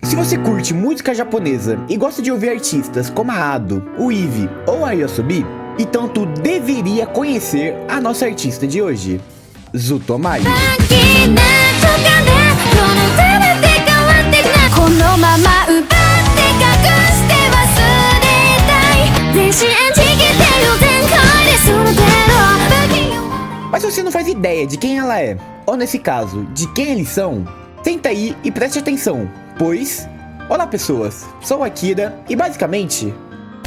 Se você curte música japonesa e gosta de ouvir artistas como a Ado, o Eve ou a Yoasobi, então tu deveria conhecer a nossa artista de hoje, Zutomayu. Mas se você não faz ideia de quem ela é, ou nesse caso, de quem eles são, senta aí e preste atenção, pois... Olá pessoas, sou Akira e basicamente,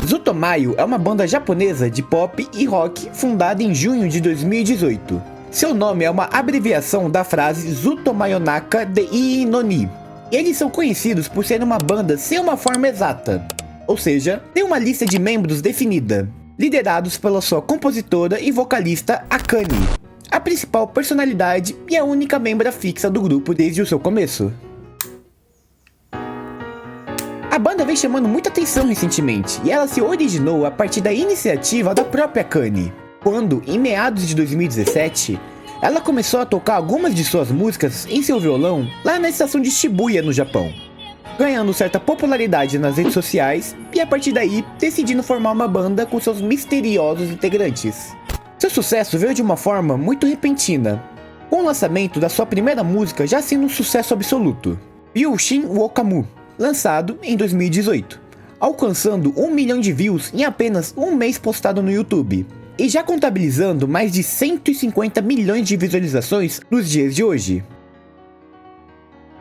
Zutomayu é uma banda japonesa de pop e rock fundada em junho de 2018. Seu nome é uma abreviação da frase Zutomayonaka de Ii no Ni. E eles são conhecidos por ser uma banda sem uma forma exata, ou seja, tem uma lista de membros definida, liderados pela sua compositora e vocalista Akane, a principal personalidade e a única membra fixa do grupo desde o seu começo. A banda vem chamando muita atenção recentemente, e ela se originou a partir da iniciativa da própria Akane, quando, em meados de 2017, ela começou a tocar algumas de suas músicas em seu violão lá na estação de Shibuya, no Japão, ganhando certa popularidade nas redes sociais e a partir daí decidindo formar uma banda com seus misteriosos integrantes. Seu sucesso veio de uma forma muito repentina, com o lançamento da sua primeira música já sendo um sucesso absoluto, Ryushin Wokamu, lançado em 2018, alcançando 1 milhão de views em apenas um mês postado no YouTube, e já contabilizando mais de 150 milhões de visualizações nos dias de hoje.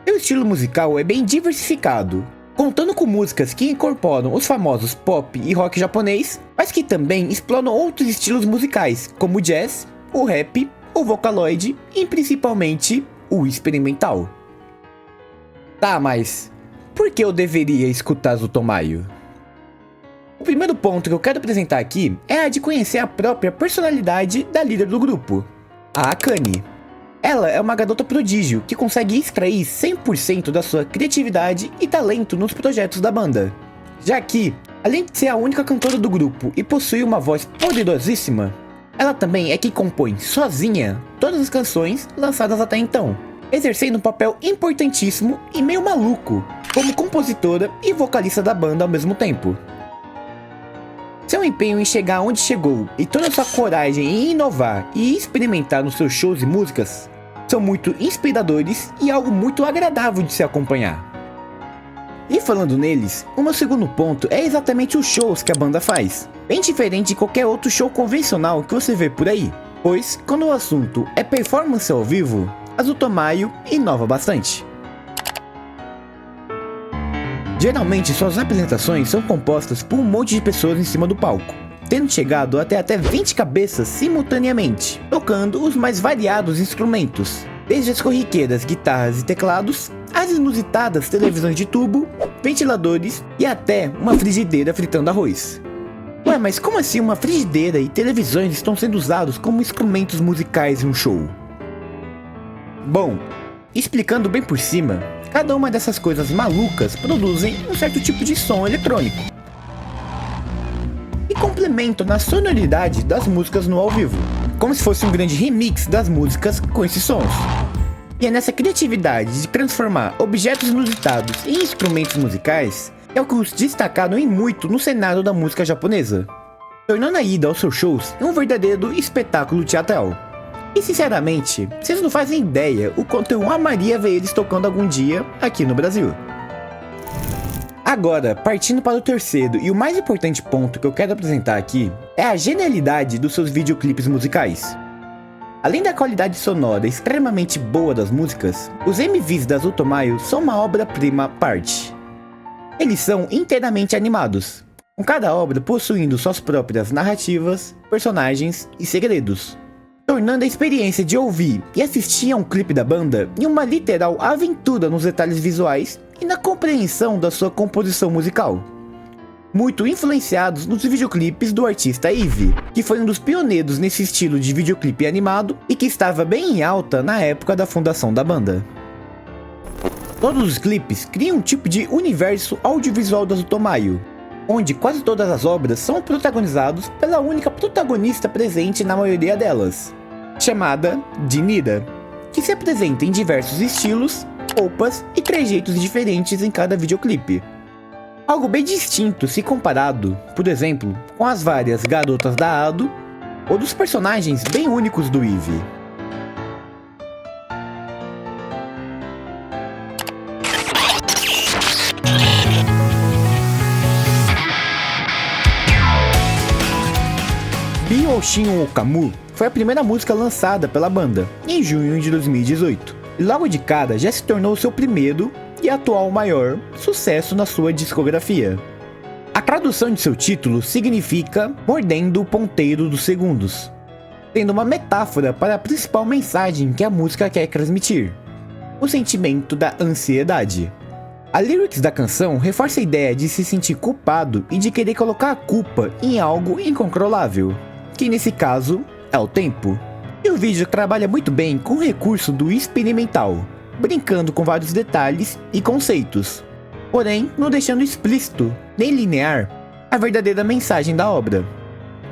Seu estilo musical é bem diversificado, contando com músicas que incorporam os famosos pop e rock japonês, mas que também exploram outros estilos musicais, como o jazz, o rap, o vocaloid e principalmente o experimental. Tá, mas... por que eu deveria escutar Zutomayu? O primeiro ponto que eu quero apresentar aqui é a de conhecer a própria personalidade da líder do grupo, a Akane. Ela é uma garota prodígio que consegue extrair 100% da sua criatividade e talento nos projetos da banda, já que, além de ser a única cantora do grupo e possuir uma voz poderosíssima, ela também é quem compõe sozinha todas as canções lançadas até então, exercendo um papel importantíssimo e meio maluco como compositora e vocalista da banda ao mesmo tempo. Seu empenho em chegar onde chegou e toda sua coragem em inovar e experimentar nos seus shows e músicas são muito inspiradores e algo muito agradável de se acompanhar. E falando neles, o meu segundo ponto é exatamente os shows que a banda faz, bem diferente de qualquer outro show convencional que você vê por aí, pois quando o assunto é performance ao vivo, a Zutomayu inova bastante. Geralmente suas apresentações são compostas por um monte de pessoas em cima do palco, tendo chegado até 20 cabeças simultaneamente, tocando os mais variados instrumentos, desde as corriqueiras guitarras e teclados, as inusitadas televisões de tubo, ventiladores e até uma frigideira fritando arroz. Ué, mas como assim uma frigideira e televisões estão sendo usados como instrumentos musicais em um show? Bom, explicando bem por cima, cada uma dessas coisas malucas produzem um certo tipo de som eletrônico e complementam na sonoridade das músicas no ao vivo, como se fosse um grande remix das músicas com esses sons. E é nessa criatividade de transformar objetos inusitados em instrumentos musicais que é o que os destacaram em muito no cenário da música japonesa, tornando a ida aos seus shows um verdadeiro espetáculo teatral. E sinceramente, vocês não fazem ideia o quanto eu amaria ver eles tocando algum dia aqui no Brasil. Agora, partindo para o terceiro e o mais importante ponto que eu quero apresentar aqui, é a genialidade dos seus videoclipes musicais. Além da qualidade sonora extremamente boa das músicas, os MVs da Zutomayu são uma obra-prima à parte. Eles são inteiramente animados, com cada obra possuindo suas próprias narrativas, personagens e segredos, tornando a experiência de ouvir e assistir a um clipe da banda em uma literal aventura nos detalhes visuais e na compreensão da sua composição musical. Muito influenciados nos videoclipes do artista Eve, que foi um dos pioneiros nesse estilo de videoclipe animado e que estava bem em alta na época da fundação da banda. Todos os clipes criam um tipo de universo audiovisual da Zutomayu, onde quase todas as obras são protagonizadas pela única protagonista presente na maioria delas, chamada de Nira, que se apresenta em diversos estilos roupas e trejeitos diferentes em cada videoclipe. Algo bem distinto se comparado, por exemplo, com as várias garotas da Ado ou dos personagens bem únicos do Eve. Bioshin Okamu foi a primeira música lançada pela banda, em junho de 2018, e logo de cara já se tornou seu primeiro e atual maior sucesso na sua discografia. A tradução de seu título significa Mordendo o Ponteiro dos Segundos, sendo uma metáfora para a principal mensagem que a música quer transmitir: o sentimento da ansiedade. A lyrics da canção reforça a ideia de se sentir culpado e de querer colocar a culpa em algo incontrolável, que nesse caso é o tempo. E o vídeo trabalha muito bem com o recurso do experimental, brincando com vários detalhes e conceitos, porém não deixando explícito nem linear a verdadeira mensagem da obra.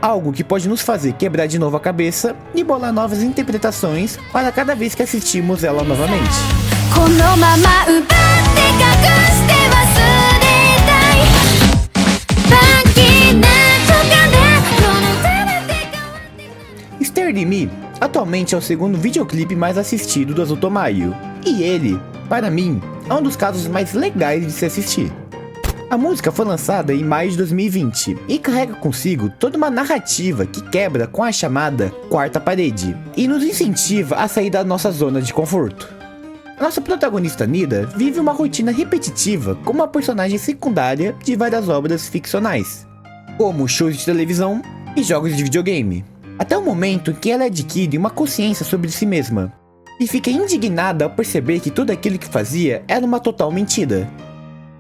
Algo que pode nos fazer quebrar de novo a cabeça e bolar novas interpretações para cada vez que assistimos ela novamente. Stir Me atualmente é o segundo videoclipe mais assistido do Azutomayo, e ele, para mim, é um dos casos mais legais de se assistir. A música foi lançada em maio de 2020 e carrega consigo toda uma narrativa que quebra com a chamada quarta parede e nos incentiva a sair da nossa zona de conforto. A nossa protagonista Nida vive uma rotina repetitiva como uma personagem secundária de várias obras ficcionais, como shows de televisão e jogos de videogame, até o momento em que ela adquire uma consciência sobre si mesma e fica indignada ao perceber que tudo aquilo que fazia era uma total mentira,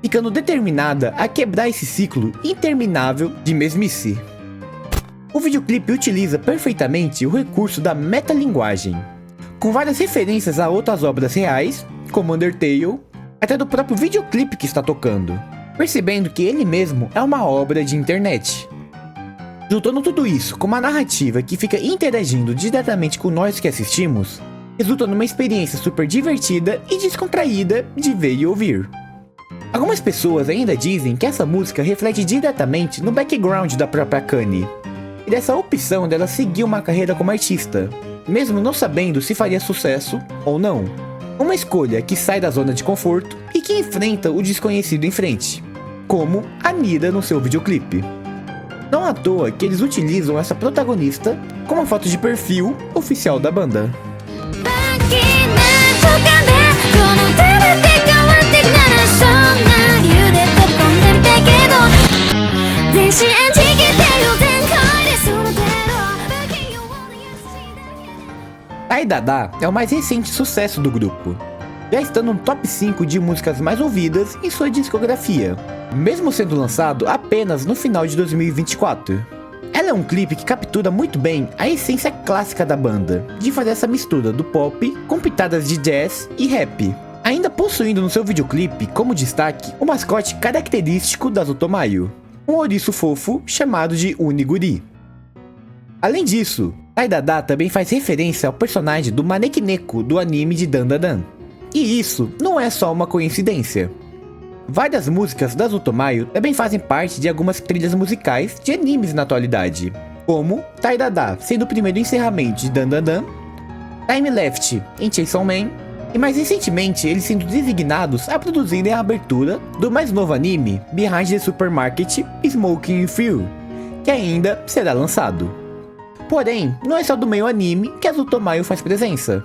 ficando determinada a quebrar esse ciclo interminável de mesmice. O videoclipe utiliza perfeitamente o recurso da metalinguagem, com várias referências a outras obras reais, como Undertale, até do próprio videoclipe que está tocando, percebendo que ele mesmo é uma obra de internet. Juntando tudo isso com uma narrativa que fica interagindo diretamente com nós que assistimos, resulta numa experiência super divertida e descontraída de ver e ouvir. Algumas pessoas ainda dizem que essa música reflete diretamente no background da própria Akane, e dessa opção dela seguir uma carreira como artista, mesmo não sabendo se faria sucesso ou não. Uma escolha que sai da zona de conforto e que enfrenta o desconhecido em frente, como a Nida no seu videoclipe. Não à toa que eles utilizam essa protagonista como a foto de perfil oficial da banda. Taidada é o mais recente sucesso do grupo, já estando no top 5 de músicas mais ouvidas em sua discografia, mesmo sendo lançado apenas no final de 2024. Ela é um clipe que captura muito bem a essência clássica da banda, de fazer essa mistura do pop com pitadas de jazz e rap, ainda possuindo no seu videoclipe como destaque o mascote característico da Azutomayo, um ouriço fofo chamado de Uniguri. Além disso, Taidada também faz referência ao personagem do Manekineko do anime de Dandadan. E isso não é só uma coincidência. Várias músicas da Azutomayo também fazem parte de algumas trilhas musicais de animes na atualidade, como Taidada sendo o primeiro encerramento de Dandadan, Time Left em Chainsaw Man, e mais recentemente eles sendo designados a produzirem a abertura do mais novo anime Behind the Supermarket Smoking Fuel, que ainda será lançado. Porém, não é só do meio anime que a Azutomayo faz presença.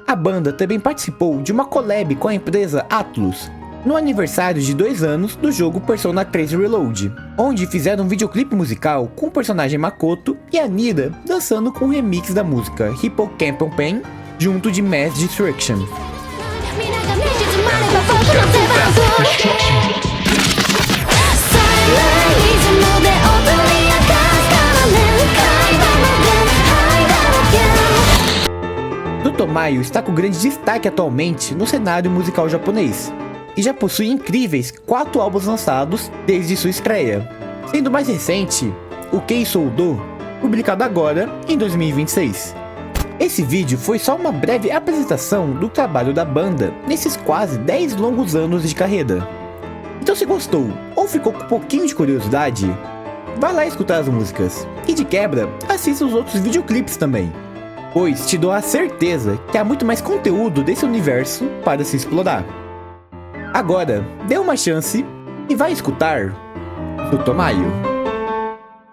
A banda também participou de uma collab com a empresa Atlus, no aniversário de 2 anos do jogo Persona 3 Reload, onde fizeram um videoclipe musical com o personagem Makoto e a Nida dançando com um remix da música Hippocampal Pain, junto de Mass Destruction. Azutomayo está com grande destaque atualmente no cenário musical japonês, e já possui incríveis 4 álbuns lançados desde sua estreia, sendo o mais recente o Kei Sou Do, publicado agora em 2026. Esse vídeo foi só uma breve apresentação do trabalho da banda nesses quase 10 longos anos de carreira. Então se gostou ou ficou com um pouquinho de curiosidade, vá lá escutar as músicas e de quebra, assista os outros videoclipes também, pois te dou a certeza que há muito mais conteúdo desse universo para se explorar. Agora, dê uma chance e vai escutar Tutomayo.